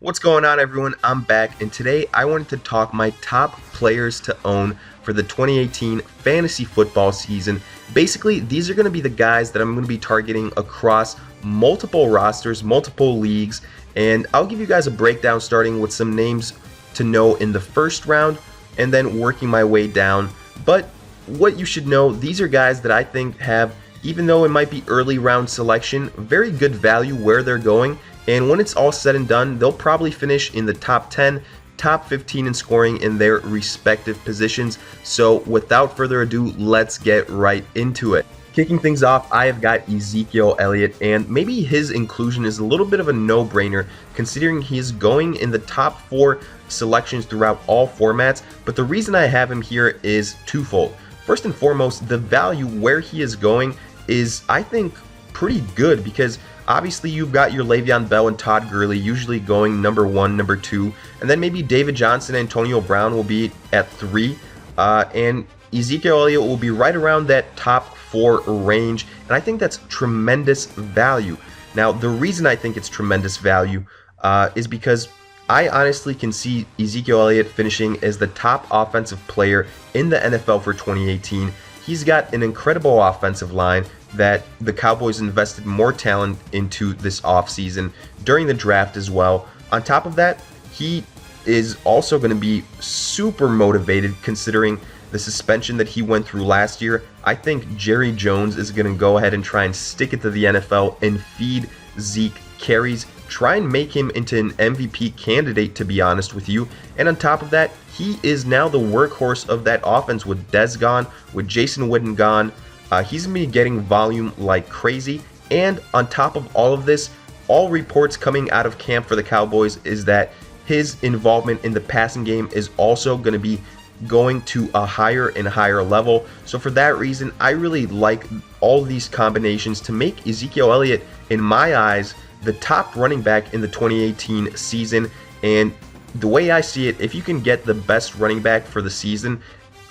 What's going on, everyone? I'm back, and today I wanted to talk my top players to own for the 2018 fantasy football season. Basically, these are going to be the guys that I'm going to be targeting across multiple rosters, multiple leagues, and I'll give you guys a breakdown starting with some names to know in the first round and then working my way down. But what you should know, these are guys that I think have, even though it might be early round selection, very good value where they're going. And when it's all said and done, they'll probably finish in the top 10, top 15 in scoring in their respective positions. So without further ado, let's get right into it. Kicking things off, I have got Ezekiel Elliott, and maybe his inclusion is a little bit of a no-brainer considering he's going in the top 4 selections throughout all formats. But the reason I have him here is twofold. First and foremost, the value where he is going is, I think, pretty good because obviously you've got your Le'Veon Bell and Todd Gurley usually going number 1, number 2, and then maybe David Johnson and Antonio Brown will be at 3, and Ezekiel Elliott will be right around that top 4 range, and I think that's tremendous value. Now, the reason I think it's tremendous value is because I honestly can see Ezekiel Elliott finishing as the top offensive player in the NFL for 2018. He's got an incredible offensive line that the Cowboys invested more talent into this offseason during the draft as well. On top of that, he is also going to be super motivated considering the suspension that he went through last year. I think Jerry Jones is going to go ahead and try and stick it to the NFL and feed Zeke carries, try and make him into an MVP candidate, to be honest with you. And on top of that, he is now the workhorse of that offense with Dez gone, with Jason Witten gone. He's going to be getting volume like crazy. And on top of all of this, all reports coming out of camp for the Cowboys is that his involvement in the passing game is also going to be going to a higher and higher level. So for that reason, I really like all these combinations to make Ezekiel Elliott, in my eyes, the top running back in the 2018 season. And the way I see it, if you can get the best running back for the season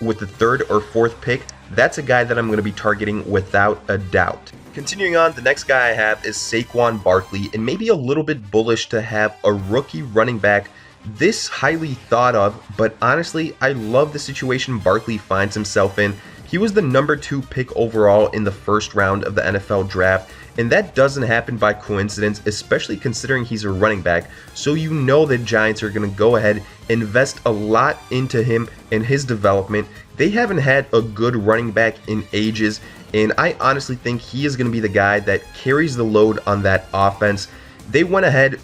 with the 3rd or 4th pick, that's a guy that I'm going to be targeting without a doubt. Continuing on, the next guy I have is Saquon Barkley, and maybe a little bit bullish to have a rookie running back this highly thought of, but honestly, I love the situation Barkley finds himself in. He was the number 2 pick overall in the first round of the NFL draft, and that doesn't happen by coincidence, especially considering he's a running back. So you know the Giants are going to go ahead and invest a lot into him and his development. They haven't had a good running back in ages, and I honestly think he is going to be the guy that carries the load on that offense. They went ahead,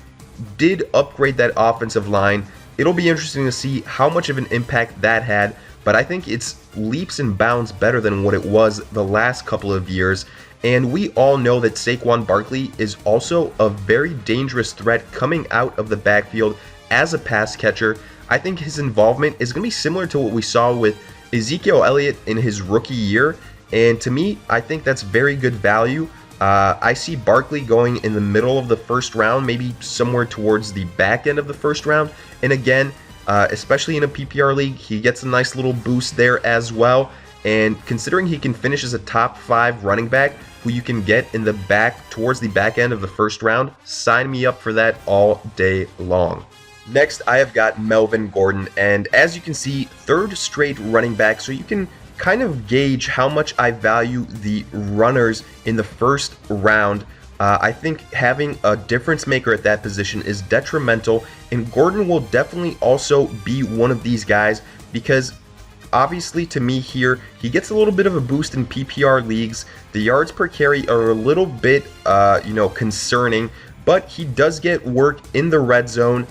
did upgrade that offensive line. It'll be interesting to see how much of an impact that had, but I think it's leaps and bounds better than what it was the last couple of years. And we all know that Saquon Barkley is also a very dangerous threat coming out of the backfield as a pass catcher. I think his involvement is going to be similar to what we saw with Ezekiel Elliott in his rookie year, and to me, I think that's very good value. I see Barkley going in the middle of the first round, maybe somewhere towards the back end of the first round. And again, especially in a PPR league, he gets a nice little boost there as well. And considering he can finish as a top 5 running back who you can get in the back towards the back end of the first round, sign me up for that all day long. Next, I have got Melvin Gordon, and as you can see, 3rd straight running back, so you can kind of gauge how much I value the runners in the first round. I think having a difference maker at that position is detrimental, and Gordon will definitely also be one of these guys because obviously to me here, he gets a little bit of a boost in PPR leagues. The yards per carry are a little bit concerning, but he does get work in the red zone.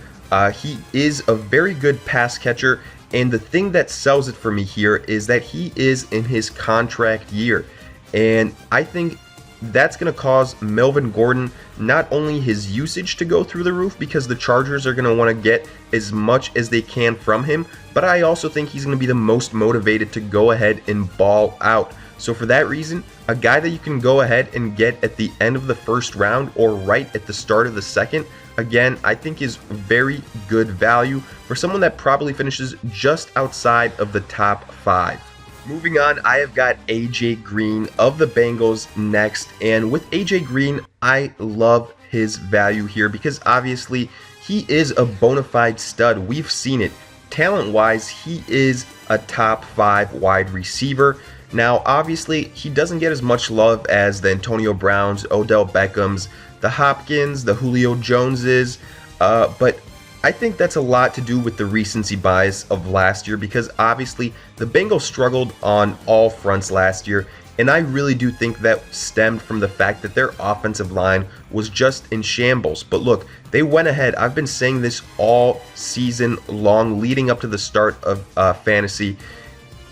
He is a very good pass catcher, and the thing that sells it for me here is that he is in his contract year. And I think that's going to cause Melvin Gordon not only his usage to go through the roof because the Chargers are going to want to get as much as they can from him, but I also think he's going to be the most motivated to go ahead and ball out. So for that reason, a guy that you can go ahead and get at the end of the first round or right at the start of the second, again, I think is very good value for someone that probably finishes just outside of the top 5. Moving on, I have got AJ Green of the Bengals next, and with AJ Green, I love his value here because obviously he is a bona fide stud. We've seen it. Talent-wise, he is a top 5 wide receiver. Now, obviously, he doesn't get as much love as the Antonio Browns, Odell Beckhams, the Hopkins, the Julio Joneses, but I think that's a lot to do with the recency bias of last year, because obviously the Bengals struggled on all fronts last year, and I really do think that stemmed from the fact that their offensive line was just in shambles. But look, they went ahead. I've been saying this all season long leading up to the start of fantasy.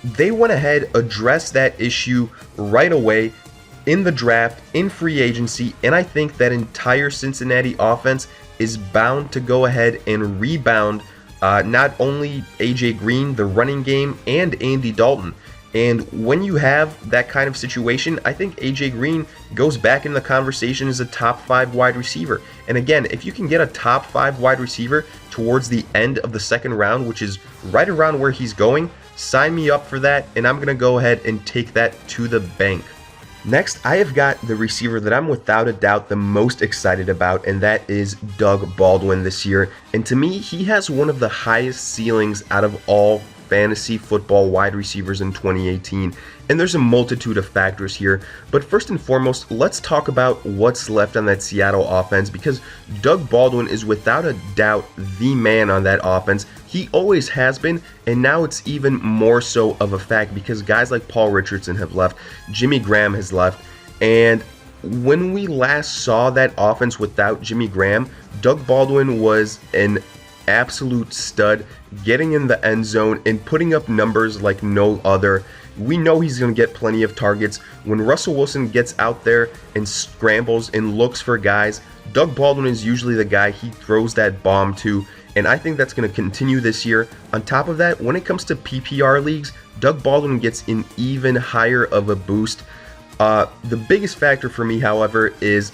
They went ahead, addressed that issue right away in the draft, in free agency, and I think that entire Cincinnati offense is bound to go ahead and rebound not only AJ Green, the running game, and Andy Dalton. And when you have that kind of situation, I think AJ Green goes back in the conversation as a top 5 wide receiver. And again, if you can get a top 5 wide receiver towards the end of the second round, which is right around where he's going, sign me up for that, and I'm going to go ahead and take that to the bank. Next, I have got the receiver that I'm without a doubt the most excited about, and that is Doug Baldwin this year. And to me, he has one of the highest ceilings out of all fantasy football wide receivers in 2018. And there's a multitude of factors here. But first and foremost, let's talk about what's left on that Seattle offense, because Doug Baldwin is without a doubt the man on that offense. He always has been, and now it's even more so of a fact because guys like Paul Richardson have left, Jimmy Graham has left, and when we last saw that offense without Jimmy Graham, Doug Baldwin was an absolute stud, getting in the end zone and putting up numbers like no other. We know he's going to get plenty of targets. When Russell Wilson gets out there and scrambles and looks for guys, Doug Baldwin is usually the guy he throws that bomb to, and I think that's going to continue this year. On top of that, when it comes to PPR leagues, Doug Baldwin gets an even higher of a boost. The biggest factor for me, however, is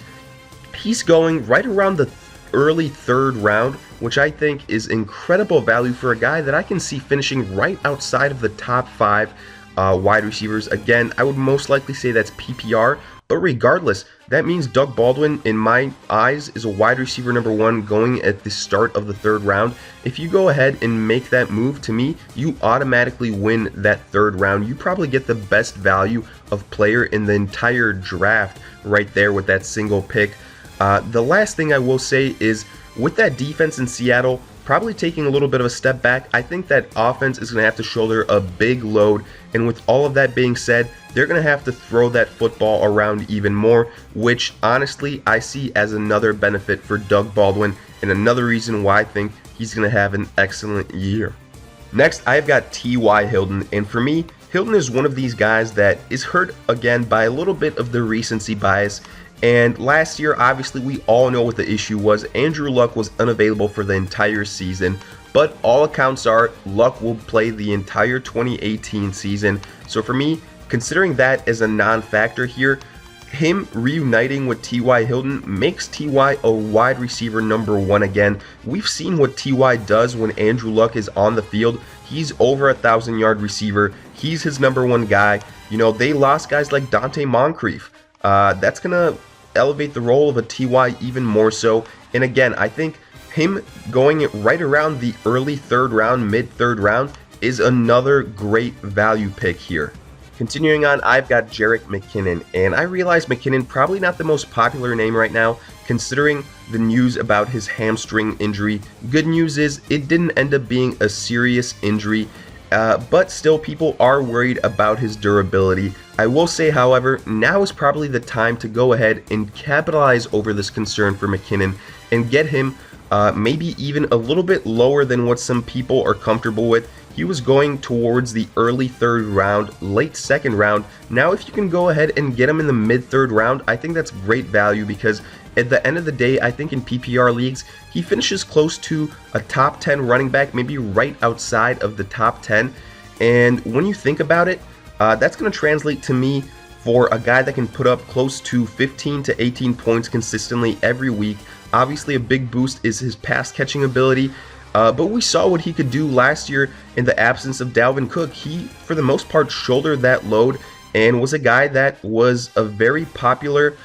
he's going right around the early third round, which I think is incredible value for a guy that I can see finishing right outside of the top 5 wide receivers. Again, I would most likely say that's PPR, but regardless, that means Doug Baldwin, in my eyes, is a wide receiver number 1 going at the start of the third round. If you go ahead and make that move, to me, you automatically win that third round. You probably get the best value of player in the entire draft right there with that single pick. The last thing I will say is, with that defense in Seattle probably taking a little bit of a step back, I think that offense is going to have to shoulder a big load, and with all of that being said, they're going to have to throw that football around even more, which honestly I see as another benefit for Doug Baldwin and another reason why I think he's going to have an excellent year. Next, I've got T.Y. Hilton, and for me, Hilton is one of these guys that is hurt again by a little bit of the recency bias. And last year, obviously, we all know what the issue was. Andrew Luck was unavailable for the entire season, but all accounts are Luck will play the entire 2018 season. So for me, considering that as a non-factor here, him reuniting with T.Y. Hilton makes T.Y. a wide receiver number 1 again. We've seen what T.Y. does when Andrew Luck is on the field. He's over 1,000-yard receiver. He's his number 1 guy. You know, they lost guys like Dante Moncrief. That's going to elevate the role of a T.Y. even more so. And again, I think him going right around the early third round, mid third round is another great value pick here. Continuing on, I've got Jerrick McKinnon, and I realize McKinnon probably not the most popular name right now considering the news about his hamstring injury. Good news is it didn't end up being a serious injury, but still people are worried about his durability. I will say, however, now is probably the time to go ahead and capitalize over this concern for McKinnon and get him maybe even a little bit lower than what some people are comfortable with. He was going towards the early third round, late second round. Now if you can go ahead and get him in the mid third round, I think that's great value, because at the end of the day, I think in PPR leagues, he finishes close to a top 10 running back, maybe right outside of the top 10. And when you think about it, that's going to translate to me for a guy that can put up close to 15 to 18 points consistently every week. Obviously, a big boost is his pass catching ability, but we saw what he could do last year in the absence of Dalvin Cook. He, for the most part, shouldered that load and was a guy that was a very popular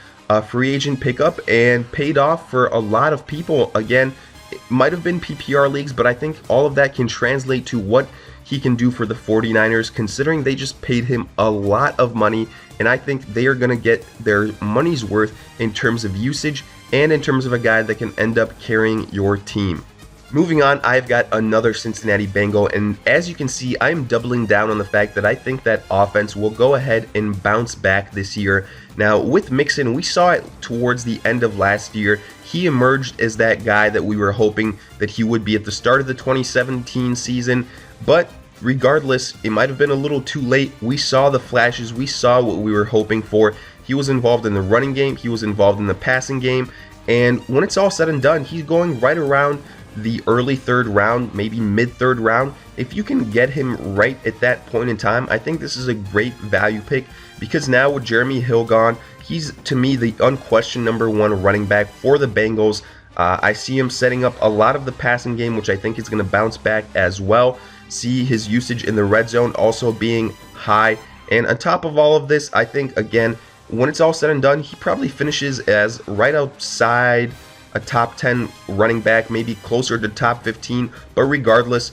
free agent pickup and paid off for a lot of people. Again, it might have been PPR leagues, but I think all of that can translate to what he can do for the 49ers, considering they just paid him a lot of money, and I think they are going to get their money's worth in terms of usage and in terms of a guy that can end up carrying your team. Moving on, I've got another Cincinnati Bengal, and as you can see, I'm doubling down on the fact that I think that offense will go ahead and bounce back this year. Now, with Mixon, we saw it towards the end of last year. He emerged as that guy that we were hoping that he would be at the start of the 2017 season, but regardless, it might have been a little too late. We saw the flashes, we saw what we were hoping for. He was involved in the running game, he was involved in the passing game, and when it's all said and done, he's going right around the early third round, maybe mid third round. If you can get him right at that point in time, I think this is a great value pick, because now with Jeremy Hill gone, he's to me the unquestioned #1 running back for the Bengals. I see him setting up a lot of the passing game, which I think is going to bounce back as well. See his usage in the red zone also being high, and on top of all of this, I think again, when it's all said and done, he probably finishes as right outside a top 10 running back, maybe closer to top 15, but regardless,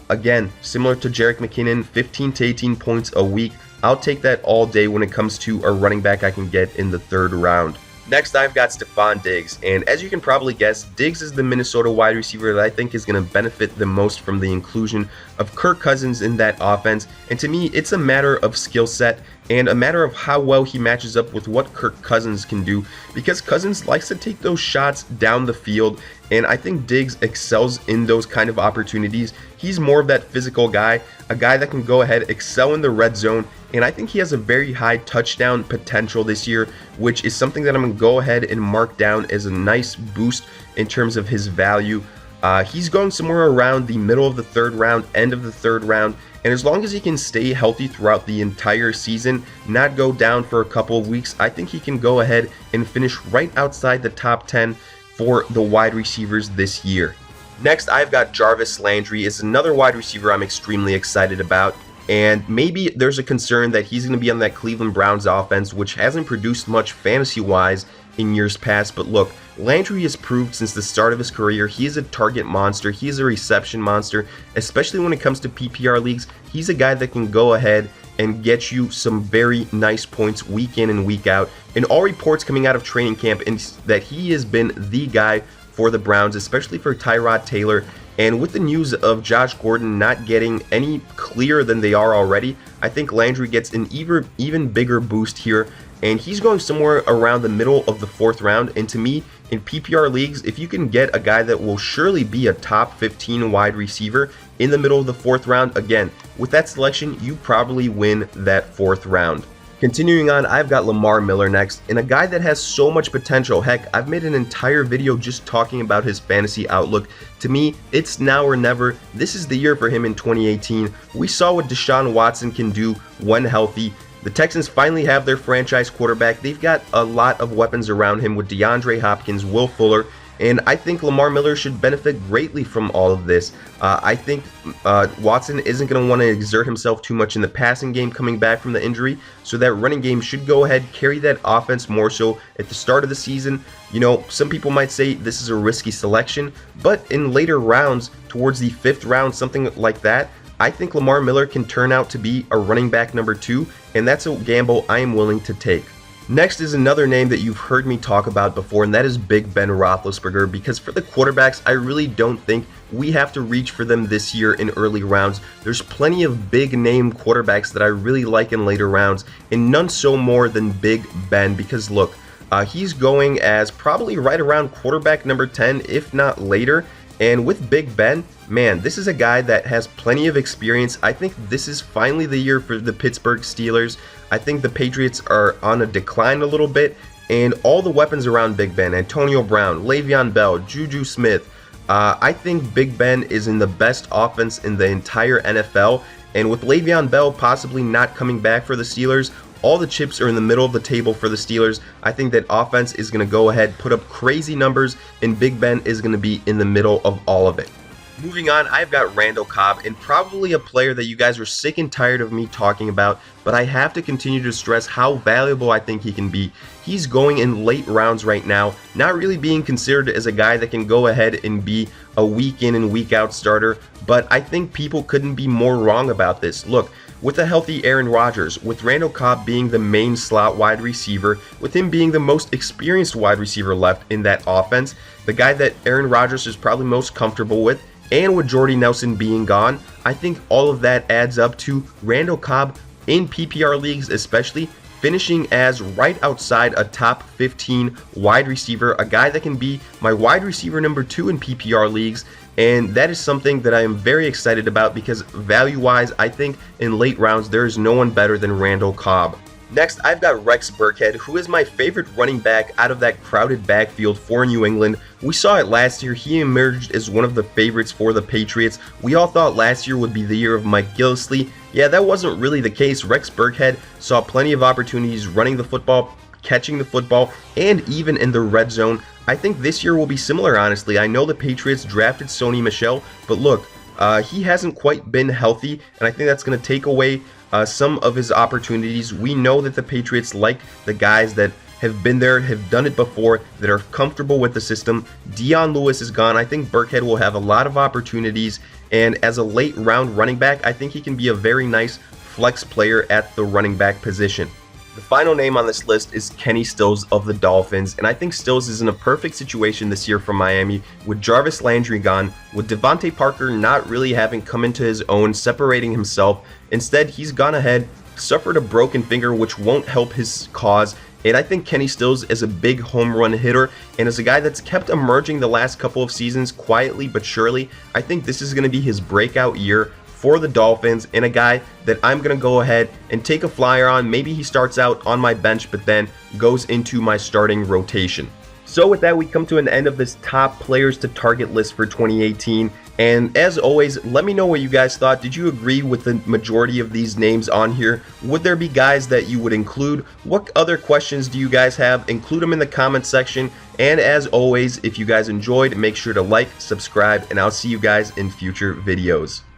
again, similar to Jerrick McKinnon, 15 to 18 points a week. I'll take that all day when it comes to a running back I can get in the third round. Next, I've got Stefon Diggs, and as you can probably guess, Diggs is the Minnesota wide receiver that I think is going to benefit the most from the inclusion of Kirk Cousins in that offense, and to me, it's a matter of skill set and a matter of how well he matches up with what Kirk Cousins can do, because Cousins likes to take those shots down the field, and I think Diggs excels in those kind of opportunities. He's more of that physical guy, a guy that can go ahead, excel in the red zone, and I think he has a very high touchdown potential this year, which is something that I'm going to go ahead and mark down as a nice boost in terms of his value. He's going somewhere around the middle of the third round, end of the third round, and as long as he can stay healthy throughout the entire season, not go down for a couple of weeks, I think he can go ahead and finish right outside the top 10 for the wide receivers this year. Next, I've got Jarvis Landry. It's another wide receiver I'm extremely excited about. And maybe there's a concern that he's going to be on that Cleveland Browns offense, which hasn't produced much fantasy-wise in years past. But look, Landry has proved since the start of his career he is a target monster. He is a reception monster, especially when it comes to PPR leagues. He's a guy that can go ahead and get you some very nice points week in and week out. And all reports coming out of training camp is that he has been the guy for the Browns, especially for Tyrod Taylor. And with the news of Josh Gordon not getting any clearer than they are already, I think Landry gets an even bigger boost here. And he's going somewhere around the middle of the fourth round. And to me, in PPR leagues, if you can get a guy that will surely be a top 15 wide receiver in the middle of the fourth round, again, with that selection, you probably win that fourth round. Continuing on, I've got Lamar Miller next, and a guy that has so much potential. Heck, I've made an entire video just talking about his fantasy outlook. To me, it's now or never. This is the year for him in 2018. We saw what Deshaun Watson can do when healthy. The Texans finally have their franchise quarterback. They've got a lot of weapons around him with DeAndre Hopkins, Will Fuller, and I think Lamar Miller should benefit greatly from all of this. I think Watson isn't going to want to exert himself too much in the passing game coming back from the injury, so that running game should go ahead, carry that offense more so at the start of the season. You know, some people might say this is a risky selection, but in later rounds, towards the fifth round, something like that, I think Lamar Miller can turn out to be a running back #2, and that's a gamble I am willing to take. Next is another name that you've heard me talk about before, and that is Big Ben Roethlisberger, because for the quarterbacks, I really don't think we have to reach for them this year in early rounds. There's plenty of big name quarterbacks that I really like in later rounds, and none so more than Big Ben, because look, he's going as probably right around quarterback #10, if not later. And with Big Ben, man, this is a guy that has plenty of experience. I think this is finally the year for the Pittsburgh Steelers. I think the Patriots are on a decline a little bit, and all the weapons around Big Ben, Antonio Brown, Le'Veon Bell, Juju Smith, I think Big Ben is in the best offense in the entire NFL, and with Le'Veon Bell possibly not coming back for the Steelers, all the chips are in the middle of the table for the Steelers. I think that offense is going to go ahead, put up crazy numbers, and Big Ben is going to be in the middle of all of it. Moving on, I've got Randall Cobb, and probably a player that you guys are sick and tired of me talking about, but I have to continue to stress how valuable I think he can be. He's going in late rounds right now, not really being considered as a guy that can go ahead and be a week in and week out starter, but I think people couldn't be more wrong about this. Look, with a healthy Aaron Rodgers, with Randall Cobb being the main slot wide receiver, with him being the most experienced wide receiver left in that offense, the guy that Aaron Rodgers is probably most comfortable with, and with Jordy Nelson being gone, I think all of that adds up to Randall Cobb in PPR leagues especially finishing as right outside a top 15 wide receiver, a guy that can be my wide receiver number 2 in PPR leagues, and that is something that I am very excited about because value-wise, I think in late rounds there is no one better than Randall Cobb. Next, I've got Rex Burkhead, who is my favorite running back out of that crowded backfield for New England. We saw it last year. He emerged as one of the favorites for the Patriots. We all thought last year would be the year of Mike Gillislee. Yeah, that wasn't really the case. Rex Burkhead saw plenty of opportunities running the football, catching the football, and even in the red zone. I think this year will be similar, honestly. I know the Patriots drafted Sony Michel, but look, he hasn't quite been healthy, and I think that's going to take away some of his opportunities. We know that the Patriots like the guys that have been there, have done it before, that are comfortable with the system. Dion Lewis is gone. I think Burkhead will have a lot of opportunities, and as a late round running back, I think he can be a very nice flex player at the running back position. The final name on this list is Kenny Stills of the Dolphins, and I think Stills is in a perfect situation this year for Miami with Jarvis Landry gone, with Devontae Parker not really having come into his own, separating himself. Instead, he's gone ahead, suffered a broken finger, which won't help his cause, and I think Kenny Stills is a big home run hitter, and as a guy that's kept emerging the last couple of seasons quietly but surely, I think this is going to be his breakout year for the Dolphins, and a guy that I'm going to go ahead and take a flyer on. Maybe he starts out on my bench but then goes into my starting rotation. So with that, we come to an end of this top players to target list for 2018. And as always, let me know what you guys thought. Did you agree with the majority of these names on here? Would there be guys that you would include? What other questions do you guys have? Include them in the comment section. And as always, if you guys enjoyed, make sure to like, subscribe, and I'll see you guys in future videos.